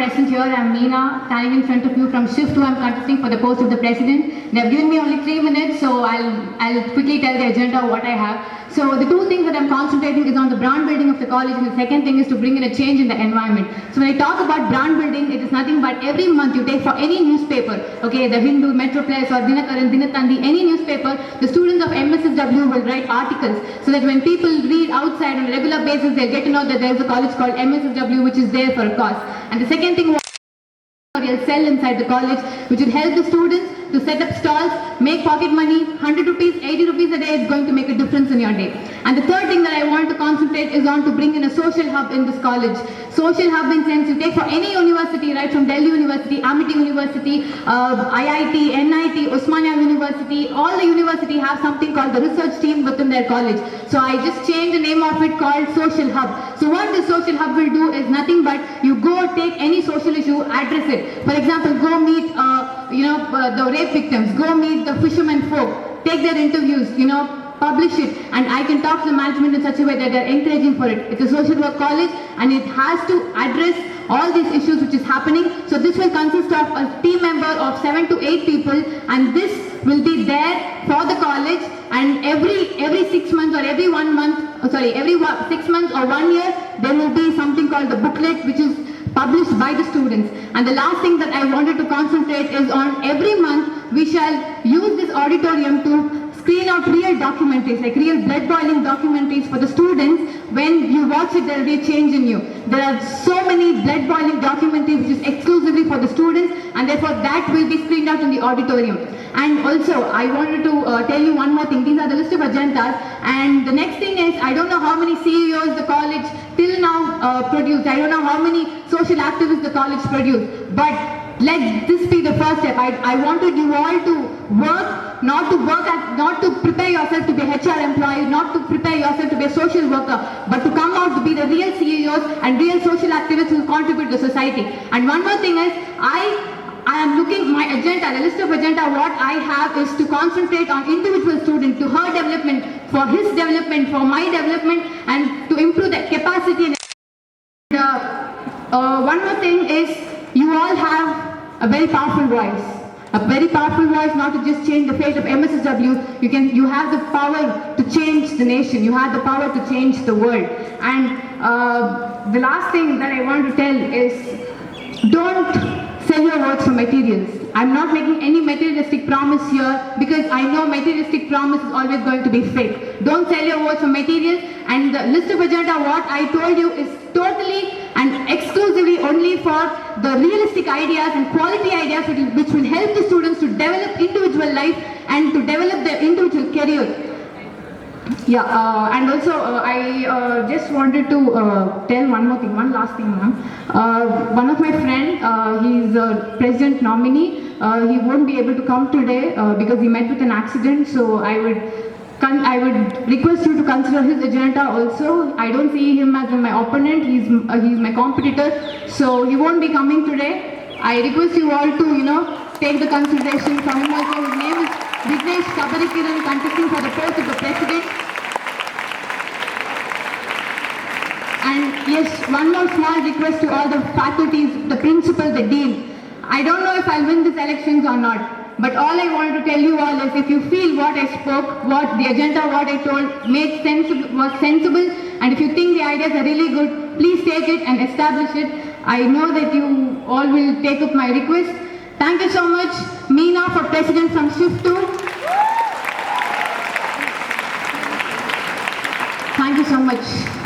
present here. I'm Meena, standing in front of you from Shift 2. I'm contesting for the post of the president. They've given me only 3 minutes, so I'll quickly tell the agenda what I have. So the 2 things that I'm concentrating is on the brand building of the college, and the second thing is to bring in a change in the environment. So when I talk about brand building, it is nothing but every month you take for any newspaper, okay, the Hindu, Metropolis or Dinakaran, Dinatandi, any newspaper, the students of MSSW will write articles so that when people read outside on a regular basis, they'll get to know that there's a college called MSSW which is there for a cause. And the second thing you'll sell inside the college, which will help the students to set up stalls, make pocket money, 100 rupees, 80 rupees a day is going to make a difference in your day. And the third thing that I want to concentrate is on to bring in a social hub in this college. Social hub in sense you take for any university, right from Delhi University, Amity University, IIT, NIT, Osmania University, all the university have something called the research team within their college. So I just changed the name of it called Social Hub. So what the Social Hub will do is nothing but you go take any social issue, address it. For example, go meet the rape victims, go meet the fishermen folk, take their interviews, publish it, and I can talk to the management in such a way that they're encouraging for it. It's a social work college and it has to address all these issues which is happening. So this will consist of a team member of 7 to 8 people, and this will be there for the college, and every 6 months or every 1 month, every 6 months or 1 year, there will be something called the booklet which is published by the students. And the last thing that I wanted to concentrate is on every month we shall use this auditorium to screen out real documentaries, like real blood boiling documentaries for the students. When you watch it, there will be a change in you. There are so many blood boiling documentaries which is exclusively for the students, and therefore that will be screened out in the auditorium. And also I wanted to tell you one more thing. These are the list of agendas, and the next thing is I don't know how many CEOs the college till now produced. I don't know how many social activists the college produced, but let this be the first step. I wanted you all to work, not to prepare yourself to be a HR employee, not to prepare yourself to be a social worker, but to come out to be the real CEOs and real social activists who contribute to society. And one more thing is, I am looking my agenda, the list of agenda, what I have is to concentrate on individual student, to her development, for his development, for my development, and to improve the capacity. One more thing is, you all have a very powerful voice. A very powerful voice, not to just change the fate of MSSW. You have the power to change the nation. You have the power to change the world. And the last thing that I want to tell is, don't sell your votes for materials. I'm not making any materialistic promise here because I know materialistic promise is always going to be fake. Don't sell your votes for materials. And the list of agenda, what I told you, is totally and exclusively only for the realistic ideas and quality ideas which will help the students to develop individual life and to develop their individual career. Yeah, and also I just wanted to tell one last thing, ma'am. One of my friend, he's a president nominee. He won't be able to come today because he met with an accident. So I would request you to consider his agenda also. I don't see him as my opponent. He's my competitor. So he won't be coming today. I request you all to take the consideration from him also. His name is Vignesh Kabarikiran, contesting for the post of the president. And yes, one more small request to all the faculties, the principal, the dean. I don't know if I'll win these elections or not, but all I want to tell you all is, if you feel what I spoke, what the agenda, what I told was sensible, and if you think the ideas are really good, please take it and establish it. I know that you all will take up my request. Thank you so much. Meena for president from Shift 2. Thank you so much.